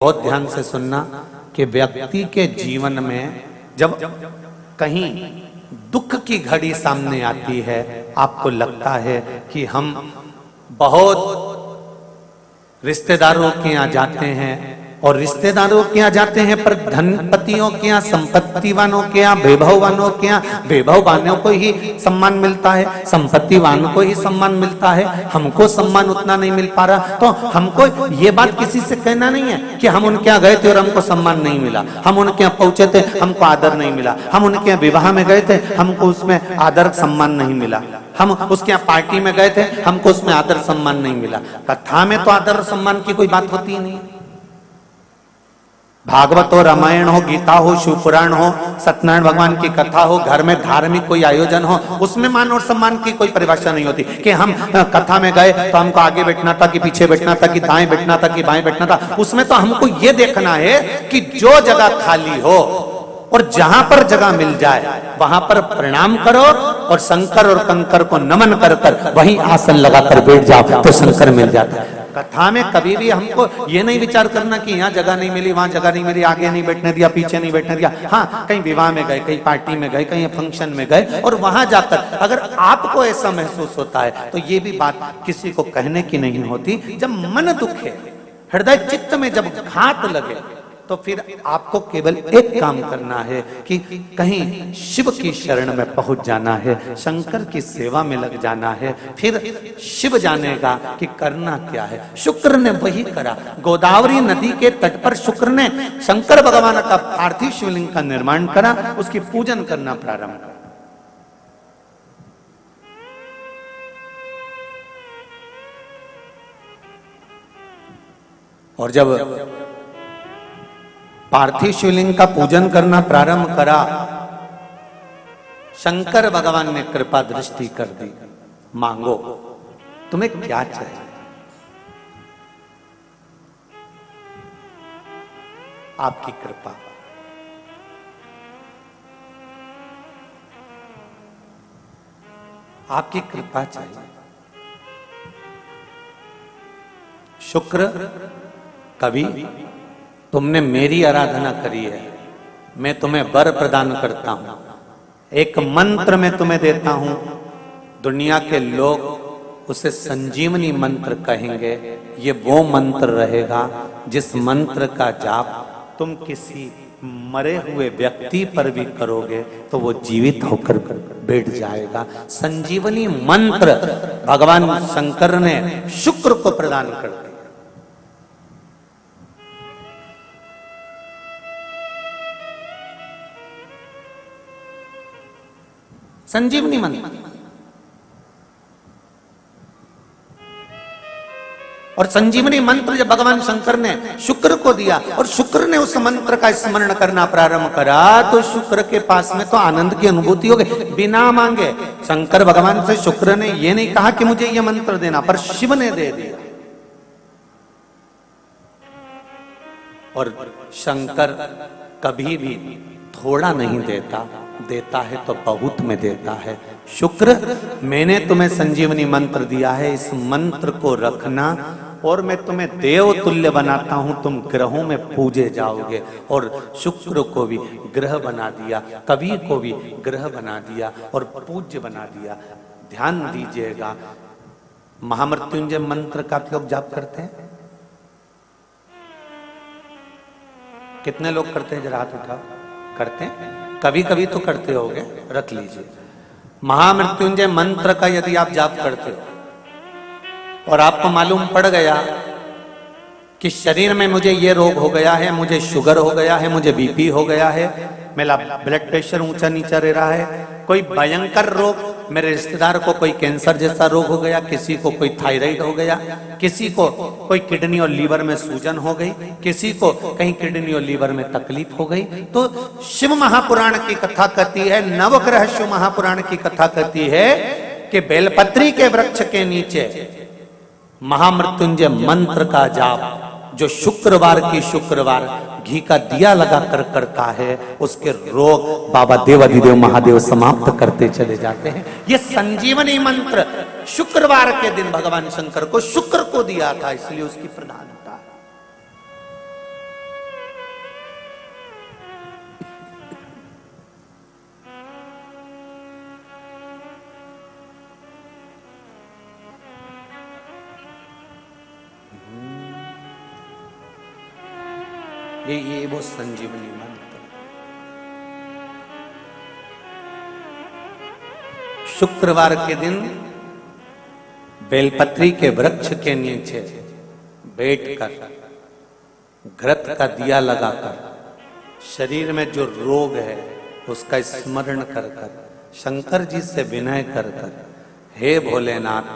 बहुत ध्यान से सुनना कि व्यक्ति के जीवन में जब कहीं दुख की घड़ी सामने आती है, आपको लगता है कि हम बहुत रिश्तेदारों के यहाँ जाते हैं और रिश्तेदारों के यहाँ जाते हैं पर धनपतियों के यहाँ, संपत्तिवानों के यहाँ, वैभववानों के यहाँ वैभववानों को ही सम्मान मिलता है, संपत्तिवानों को ही सम्मान मिलता है, हमको सम्मान उतना नहीं मिल पा रहा। तो हमको ये बात किसी से कहना नहीं है कि हम उनके यहाँ गए थे और हमको सम्मान नहीं मिला, हम उनके यहाँ पहुंचे थे हमको आदर नहीं मिला, हम उनके यहाँ विवाह में गए थे हमको उसमें आदर सम्मान नहीं मिला, हम उसके यहाँ पार्टी में गए थे हमको उसमें आदर सम्मान नहीं मिला। कथा में तो आदर सम्मान की कोई बात होती ही नहीं। भागवत हो, रामायण हो, गीता हो, शिवपुराण हो, सत्यनारायण भगवान की कथा हो, घर में धार्मिक कोई आयोजन हो, उसमें मान और सम्मान की कोई परिभाषा नहीं होती कि हम कथा में गए तो हमको आगे बैठना था कि पीछे बैठना था कि दाएं बैठना था कि बाएं बैठना था। उसमें तो हमको ये देखना है कि जो जगह खाली हो और जहां पर जगह मिल जाए वहां पर प्रणाम करो और शंकर और कंकर को नमन कर कर वहीं आसन लगाकर बैठ जाओ तो शंकर मिल जाता है। कथा में कभी भी हमको ये नहीं विचार करना कि यहाँ जगह नहीं मिली, वहां जगह नहीं मिली, आगे नहीं बैठने दिया, पीछे नहीं बैठने दिया। हाँ, कहीं विवाह में गए, कहीं पार्टी में गए, कहीं फंक्शन में गए और वहां जाकर अगर आपको ऐसा महसूस होता है तो ये भी बात किसी को कहने की नहीं होती। जब मन दुखे, हृदय चित्त में जब घात लगे तो फिर आपको केवल एक काम करना है कि कहीं शिव की शरण में पहुंच जाना है, शंकर की सेवा में लग जाना है। फिर शिव जानेगा कि करना क्या है। शुक्र ने वही करा। गोदावरी नदी के तट पर शुक्र ने शंकर भगवान का पार्थिव शिवलिंग का निर्माण करा, उसकी पूजन करना प्रारंभ करा। और जब पार्थिव शिवलिंग का पूजन करना प्रारंभ करा, शंकर भगवान ने कृपा दृष्टि कर दी। मांगो, तुम्हें क्या चाहिए? आपकी कृपा। आपकी कृपा चाहिए। शुक्र, कभी तुमने मेरी आराधना करी है, मैं तुम्हें वर प्रदान करता हूं, एक मंत्र मैं तुम्हें देता हूं। दुनिया के लोग उसे संजीवनी मंत्र कहेंगे। ये वो मंत्र रहेगा जिस मंत्र का जाप तुम किसी मरे हुए व्यक्ति पर भी करोगे तो वो जीवित होकर बैठ जाएगा। संजीवनी मंत्र भगवान शंकर ने शुक्र को प्रदान कर दिया। संजीवनी मंत्र। और संजीवनी मंत्र जब भगवान शंकर ने शुक्र को दिया और शुक्र ने उस मंत्र का स्मरण करना प्रारंभ करा तो शुक्र के पास में तो आनंद की अनुभूति हो गई बिना मांगे। शंकर भगवान से शुक्र ने यह नहीं कहा कि मुझे यह मंत्र देना, पर शिव ने दे दिया। और शंकर कभी भी थोड़ा नहीं देता, देता है तो बहुत में देता है। शुक्र, मैंने तुम्हें संजीवनी मंत्र दिया है, इस मंत्र को रखना और मैं तुम्हें देव तुल्य बनाता हूं, तुम ग्रहों में पूजे जाओगे। और शुक्र को भी ग्रह बना दिया, कवि को भी ग्रह बना दिया और पूज्य बना दिया। ध्यान दीजिएगा, महामृत्युंजय मंत्र का लोग जाप करते हैं? कितने लोग करते हैं? जरा हाथ उठाओ। करते हैं? कभी कभी तो करते होगे, रख लीजिए। महामृत्युंजय मंत्र का यदि आप जाप करते हो और आपको मालूम पड़ गया कि शरीर में मुझे ये रोग हो गया है, मुझे शुगर हो गया है, मुझे बीपी हो गया है, मेरा ब्लड प्रेशर ऊंचा नीचा रह रहा है, कोई भयंकर रोग, मेरे रिश्तेदार को कोई कैंसर जैसा रोग हो गया, किसी को कोई थायराइड हो गया, किसी को कोई किडनी और लीवर में सूजन हो गई, किसी को कहीं किडनी और लीवर में तकलीफ हो गई, तो शिव महापुराण की कथा कहती है, नवग्रह शिव महापुराण की कथा कहती है कि बेलपत्री के वृक्ष के नीचे महामृत्युंजय मंत्र का जाप जो शुक्रवार की शुक्रवार घी का दिया लगाकर करता है, उसके रोग बाबा देवाधिदेव महादेव समाप्त करते चले जाते हैं। ये संजीवनी मंत्र शुक्रवार के दिन भगवान शंकर को शुक्र को दिया था, इसलिए उसकी प्रधानता है। ये वो संजीवनी मंत्र। शुक्रवार के दिन बेलपत्री के वृक्ष के नीचे बैठकर घृत का दिया लगाकर शरीर में जो रोग है उसका स्मरण कर कर शंकर जी से विनय कर कर, हे भोलेनाथ,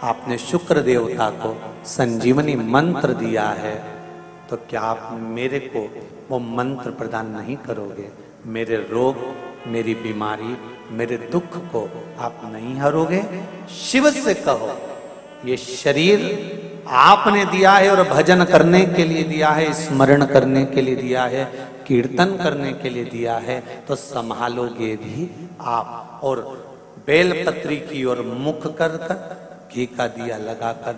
आपने शुक्र देवता को संजीवनी मंत्र दिया है, तो क्या आप मेरे को वो मंत्र प्रदान नहीं करोगे? मेरे रोग, मेरी बीमारी, मेरे दुख को आप नहीं हरोगे? शिव से कहो, ये शरीर आपने दिया है और भजन करने के लिए दिया है, स्मरण करने के लिए दिया है, कीर्तन करने के लिए दिया है, तो संभालोगे भी आप। और बेलपत्री की ओर मुख कर कर घी का दिया लगाकर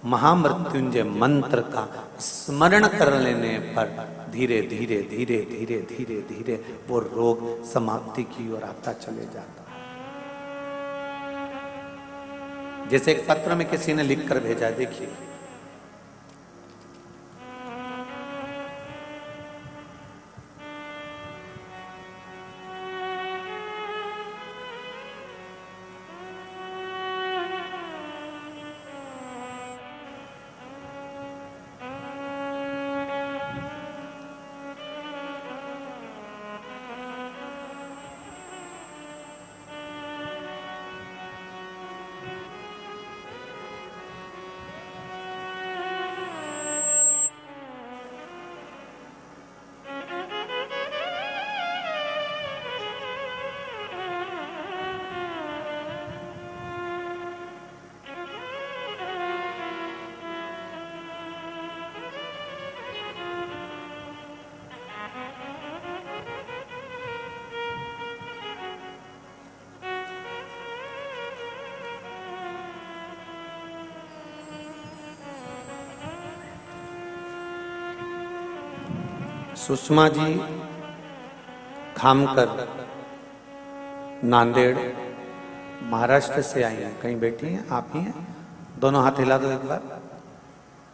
महामृत्युंजय मंत्र का स्मरण कर लेने पर धीरे धीरे धीरे धीरे धीरे धीरे वो रोग समाप्ति की ओर आता चले जाता है। जैसे एक पत्र में किसी ने लिखकर भेजा है, देखिए, सुषमा जी खामकर नांदेड़ महाराष्ट्र से आई हैं। कहीं बैठी हैं? आप ही हैं? दोनों हाथ हिला दो एक बार।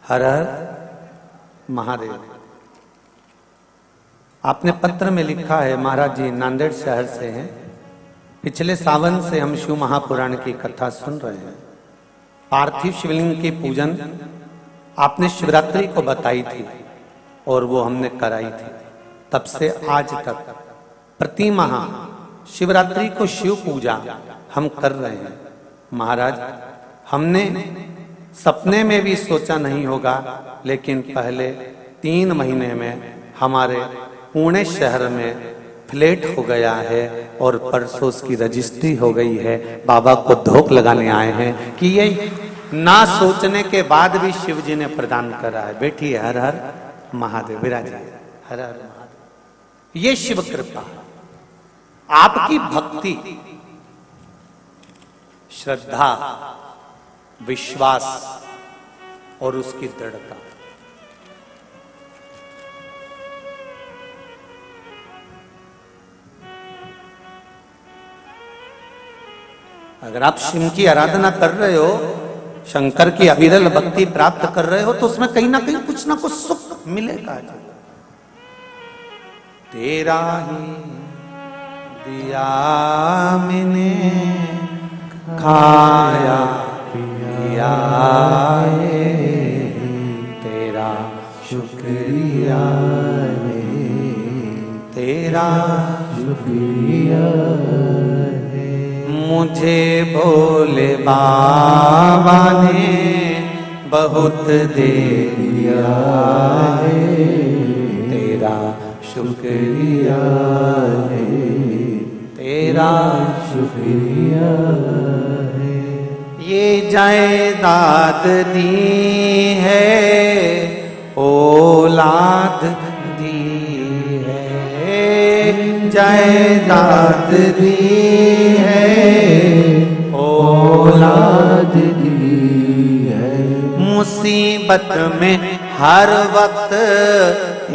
हर हर महादेव। आपने पत्र में लिखा है, महाराज जी नांदेड़ शहर से हैं, पिछले सावन से हम शिव महापुराण की कथा सुन रहे हैं। पार्थिव शिवलिंग की पूजन आपने शिवरात्रि को बताई थी और वो हमने कराई थी। तब से आज तक प्रति माह शिवरात्रि को शिव पूजा हम कर रहे हैं। महाराज, हमने सपने में भी सोचा नहीं होगा, लेकिन पहले 3 महीने में हमारे पुणे शहर में फ्लैट हो गया है और परसों उसकी रजिस्ट्री हो गई है। बाबा को धोख लगाने आए हैं कि ये ना सोचने के बाद भी शिव जी ने प्रदान करा है। बैठिए, हर हर महादेव। विराजिए, हर हर महादेव। ये शिव कृपा, आपकी भक्ति, श्रद्धा, विश्वास और उसकी दृढ़ता। अगर आप शिव की आराधना कर रहे हो, शंकर की अविरल भक्ति प्राप्त कर रहे हो, तो उसमें कहीं ना कहीं कुछ ना कुछ सुख मिलेगा। तेरा ही दिया मैंने खाया पिया है, तेरा शुक्रिया है, तेरा शुक्रिया है। मुझे भोले बाबा ने बहुत दे दिया है, तेरा शुक्रिया है, तेरा शुक्रिया है। ये जायदाद दी है, औलाद दी है, जायदाद दी है, औलाद दी है। मुसीबत में हर वक्त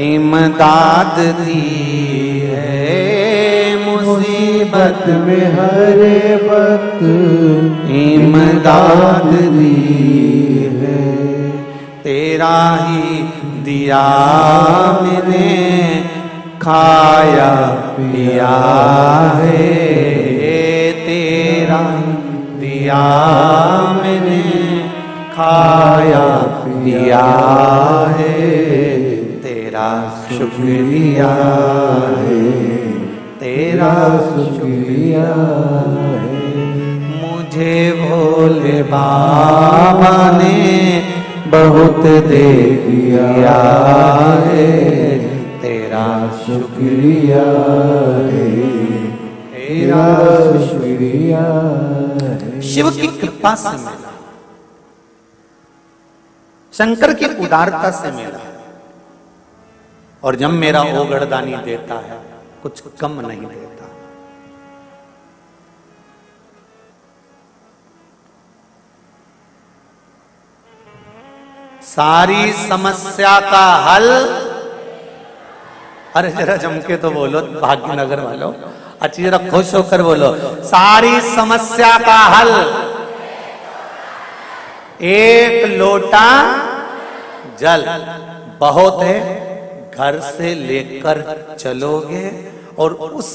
इमदाद दी है, मुसीबत में हर वक्त इमदाद दी है। तेरा ही दिया मैंने खाया पिया है, तेरा दिया मैंने खाया पिया है, तेरा शुक्रिया है, तेरा शुक्रिया है। मुझे भोले बाबा ने बहुत दे दिया है, तेरा शुक्रिया है, तेरा शुक्रिया है। शिव की कृपा से मिला, शंकर की उदारता से मिला। और जब मेरा ओगड़दानी देता है कुछ कम नहीं देता। सारी समस्या का हल, अरे जरा जमके तो बोलो भाग्यनगर वालों, अच्छी जरा खुश होकर बोलो, सारी समस्या का हल एक लोटा जल बहुत है, घर से लेकर चलोगे और उस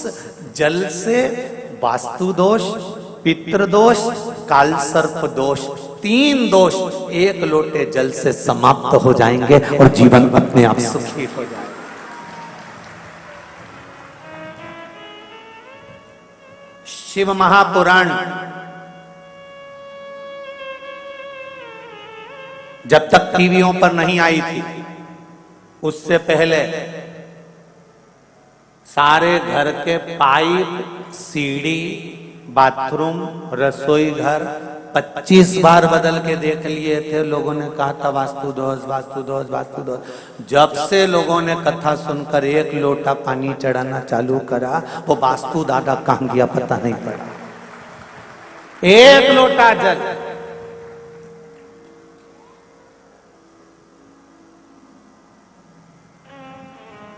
जल से वास्तु दोष, पितृ दोष, काल सर्प दोष, 3 दोष एक लोटे जल से समाप्त हो जाएंगे और जीवन अपने आप सुखी हो जाएगा। शिव महापुराण जब तक टीवियों पर नहीं आई थी, उससे पहले सारे घर के पाइप, सीढ़ी, बाथरूम, रसोई घर 25 बार बदल के देख लिए थे। लोगों ने कहा था वास्तु दोष, वास्तु दोष, वास्तु दोष। जब से लोगों ने कथा सुनकर 1 लोटा पानी चढ़ाना चालू करा, वो वास्तु दादा कहां गया पता नहीं पड़ा। 1 लोटा जल,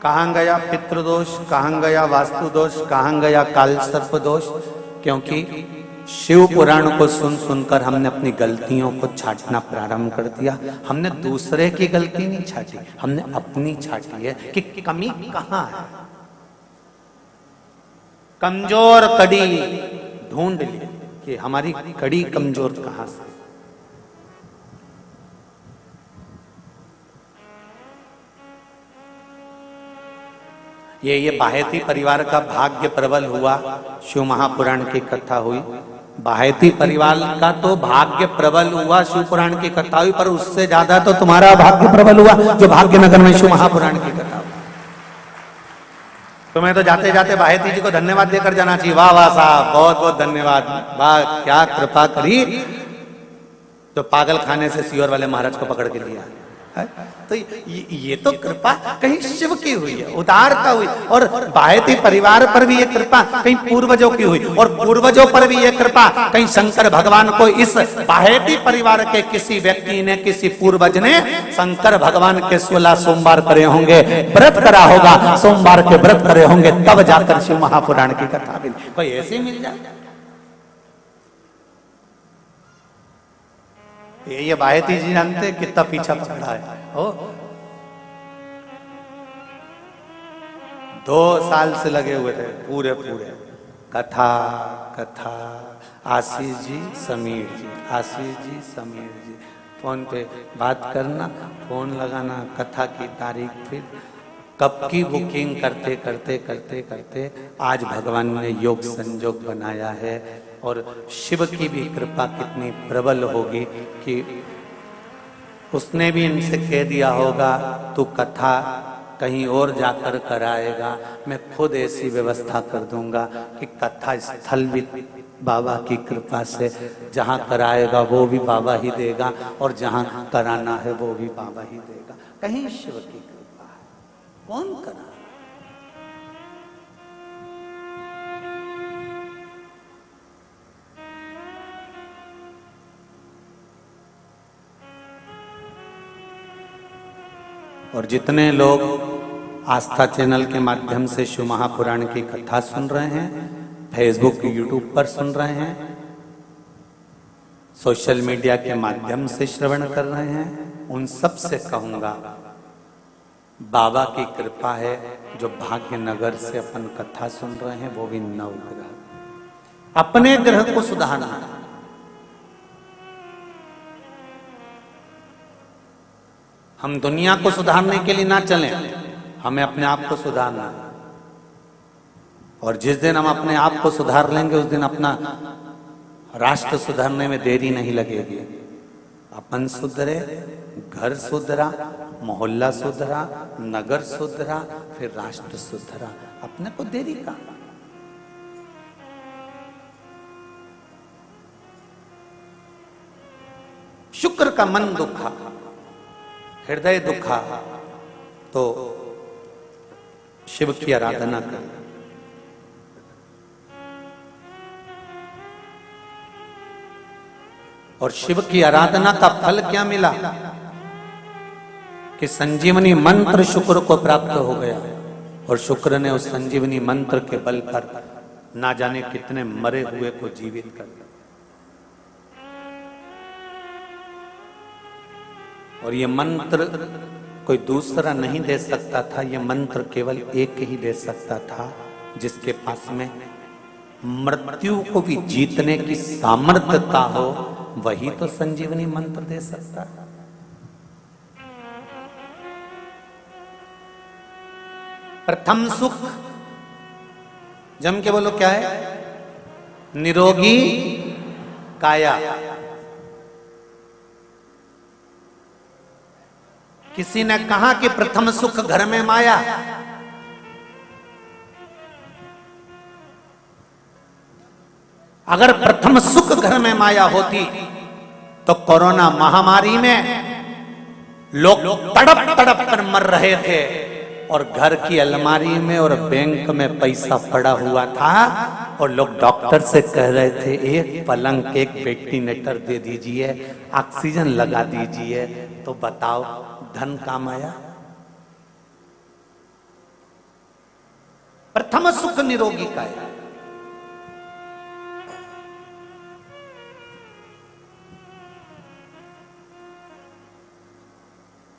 कहां गया पितृदोष, कहां गया वास्तु दोष, कहां गया काल सर्प दोष? क्योंकि शिव पुराण को सुन सुनकर हमने अपनी गलतियों को छांटना प्रारंभ कर दिया। हमने दूसरे की गलती नहीं छांटी, हमने अपनी छांटी है कि कमी कहां है। कमजोर कड़ी ढूंढ ली कि हमारी कड़ी कमजोर कहां से। ये बाहेती परिवार का भाग्य प्रबल हुआ, शिव महापुराण की कथा हुई। बाहेती परिवार का तो भाग्य प्रबल हुआ, शिव पुराण की कथा हुई, पर उससे ज्यादा तो तुम्हारा भाग्य प्रबल हुआ जो भाग्यनगर में शिव महापुराण की कथा हुई। तुम्हें तो जाते जाते बाहेती जी को धन्यवाद देकर जाना चाहिए। वाह वाह साहब, बहुत बहुत धन्यवाद, वाह क्या कृपा करी, तो पागल खाने से सियोर वाले महाराज को पकड़ के लिया। तो ये तो कृपा कहीं शिव की हुई है, उदारता हुई। और बाहेती परिवार पर भी ये कृपा कहीं पूर्वजों की हुई, और पूर्वजों पर भी ये कृपा कहीं शंकर भगवान को इस बाहेती परिवार के किसी व्यक्ति ने, किसी पूर्वज ने शंकर भगवान के 16 सोमवार करे होंगे, व्रत करा होगा, सोमवार के व्रत करे होंगे, तब जाकर शिव महापुराण की कथा मिली। कोई ऐसे मिल जाए? ये बाहेती जी जानते कितना पीछा पकड़ा है। ओ 2 साल से लगे हुए थे पूरे कथा कथा। आशीष जी, समीर जी, आशीष जी, समीर जी, फोन पे बात करना, फोन लगाना, कथा की तारीख, फिर कब की बुकिंग करते करते करते करते आज भगवान ने योग संजोग बनाया है। और शिव की भी कृपा कितनी प्रबल होगी कि उसने भी इनसे कह दिया होगा तू कथा कहीं और जाकर कराएगा, मैं खुद ऐसी व्यवस्था कर दूंगा कि कथा स्थल भी बाबा की कृपा से जहां कराएगा वो भी बाबा ही देगा, और जहां कराना है वो भी बाबा ही देगा। कहीं शिव की कृपा है, कौन करा? और जितने लोग आस्था चैनल के माध्यम से शिव महापुराण की कथा सुन रहे हैं, फेसबुक यूट्यूब पर सुन रहे हैं, सोशल मीडिया के माध्यम से श्रवण कर रहे हैं, उन सब से कहूंगा बाबा की कृपा है जो भाग्यनगर से अपन कथा सुन रहे हैं, वो भी नवग्रह। अपने ग्रह को सुधारना है। हम दुनिया को सुधारने के लिए ना चलें, हमें अपने आप को सुधारना है। और जिस दिन हम अपने आप को सुधार लेंगे उस दिन अपना राष्ट्र सुधरने में देरी नहीं लगेगी। अपन सुधरे, घर सुधरा, मोहल्ला सुधरा, नगर सुधरा, फिर राष्ट्र सुधरा, अपने को देरी का। शुक्र का मन दुखा, हृदय दुखा, तो शिव की आराधना कर। और शिव की आराधना का फल क्या मिला कि संजीवनी मंत्र शुक्र को प्राप्त हो गया। और शुक्र ने उस संजीवनी मंत्र के बल पर ना जाने कितने मरे हुए को जीवित कर दिया। और ये मंत्र कोई दूसरा नहीं दे सकता था, ये मंत्र केवल एक ही दे सकता था, जिसके पास में मृत्यु को भी जीतने की सामर्थ्यता हो, वही तो संजीवनी मंत्र दे सकता है। प्रथम सुख जम के बोलो क्या है? निरोगी काया। किसी ने कहा कि प्रथम सुख घर में माया। अगर प्रथम सुख घर में माया होती तो कोरोना महामारी में लोग तड़प तड़प कर मर रहे थे और घर की अलमारी में और बैंक में पैसा पड़ा हुआ था और लोग डॉक्टर से कह रहे थे एक पलंग, एक वेंटिलेटर दे दीजिए, ऑक्सीजन लगा दीजिए। तो बताओ धन काम आया? प्रथम सुख निरोगी काया।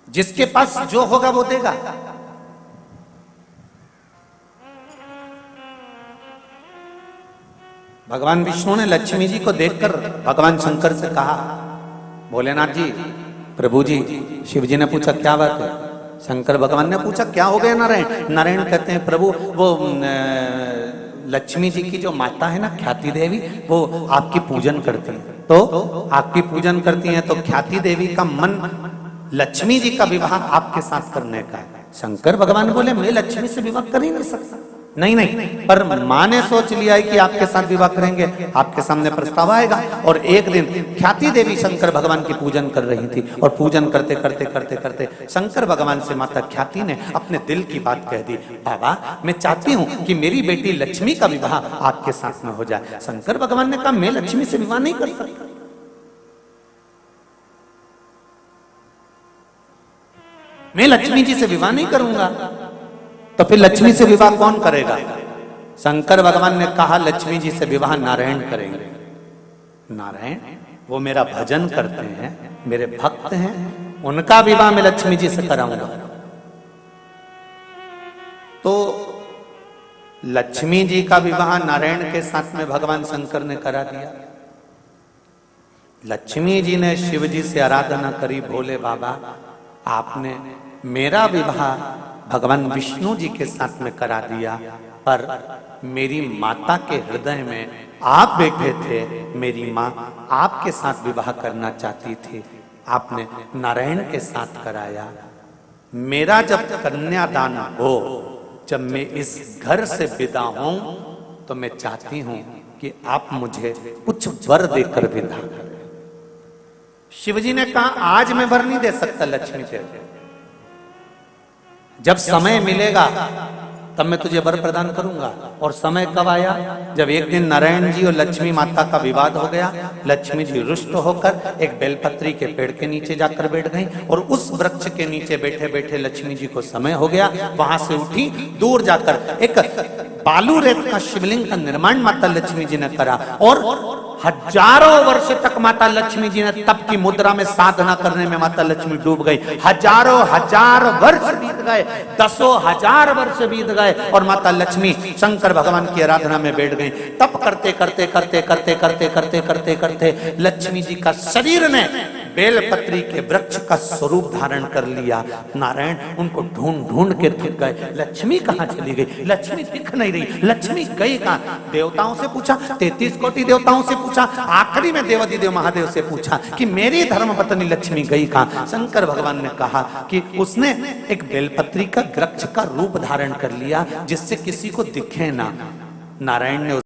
जिसके पास जो होगा वो देगा। भगवान विष्णु ने लक्ष्मी जी को देखकर भगवान शंकर से कहा, भोलेनाथ जी, प्रभु जी, शिव जी ने पूछा क्या बात है? शंकर भगवान ने पूछा क्या हो गया नारायण? नारायण कहते हैं प्रभु वो लक्ष्मी जी की जो माता है ना ख्याति देवी, वो आपकी पूजन करती है। तो आपकी पूजन करती हैं तो ख्याति देवी का मन लक्ष्मी जी का विवाह आपके साथ करने का है। शंकर भगवान बोले मैं लक्ष्मी से विवाह कर ही नहीं सकता। नहीं नहीं, पर माँ ने सोच लिया है कि आपके साथ विवाह करेंगे, आपके सामने प्रस्ताव आएगा। और एक दिन ख्याति देवी शंकर भगवान की पूजन कर रही थी और पूजन करते करते करते करते शंकर भगवान से माता ख्याति ने अपने दिल की बात कह दी, बाबा मैं चाहती हूँ कि मेरी बेटी लक्ष्मी का विवाह आपके साथ में हो जाए। शंकर भगवान ने कहा मैं लक्ष्मी से विवाह नहीं कर सकता। मैं लक्ष्मी जी से विवाह नहीं करूंगा। तो फिर लक्ष्मी से विवाह कौन करेगा? शंकर भगवान ने कहा लक्ष्मी जी से विवाह नारायण करेंगे। नारायण वो मेरा भजन करते हैं, मेरे भक्त हैं, उनका विवाह मैं लक्ष्मी जी से कराऊंगा। तो लक्ष्मी जी का विवाह नारायण के साथ में भगवान शंकर ने करा दिया। लक्ष्मी जी ने शिव जी से आराधना करी, भोले बाबा आपने मेरा विवाह भगवान विष्णु जी के साथ में करा दिया, पर मेरी माता के हृदय में आप बैठे थे, मेरी माँ आपके साथ विवाह करना चाहती थी, आपने नारायण के साथ कराया। मेरा जब कन्यादान हो, जब मैं इस घर से विदा हूं, तो मैं चाहती हूं कि आप मुझे कुछ वर देकर विदा करें। शिवजी ने कहा आज मैं वर नहीं दे सकता लक्ष्मी देवी, जब समय मिलेगा तब मैं तुझे वर प्रदान करूंगा। और समय कब आया? जब एक दिन नारायण जी और लक्ष्मी माता का विवाद हो गया। लक्ष्मी जी रुष्ट होकर एक बेलपत्री के पेड़ के नीचे जाकर बैठ गई और उस वृक्ष के नीचे बैठे बैठे लक्ष्मी जी को समय हो गया। वहां से उठी, दूर जाकर एक बालू रेत का शिवलिंग का निर्माण माता लक्ष्मी जी ने करा और हजारों वर्ष तक माता लक्ष्मी जी ने तप की मुद्रा में साधना करने में माता लक्ष्मी डूब गई। हजारों हजार वर्ष बीत गए, दसों हजार वर्ष बीत गए और माता लक्ष्मी शंकर भगवान की आराधना में बैठ गई। तप करते करते करते करते करते करते करते करते लक्ष्मी जी का शरीर ने बेलपत्री के वृक्ष का स्वरूप धारण कर लिया। नारायण उनको ढूंढ ढूंढ के थक गए, लक्ष्मी कहाँ चली गई, लक्ष्मी दिख नहीं रही, लक्ष्मी गई कहाँ। देवताओं से पूछा, 33 कोटि देवताओं से पूछा, आखिरी में देवाधिदेव महादेव से पूछा कि मेरी धर्मपत्नी लक्ष्मी गई कहाँ। शंकर भगवान ने कहा कि उसने एक बेलपत्री का वृक्ष का रूप धारण कर लिया जिससे किसी को दिखे ना। नारायण ने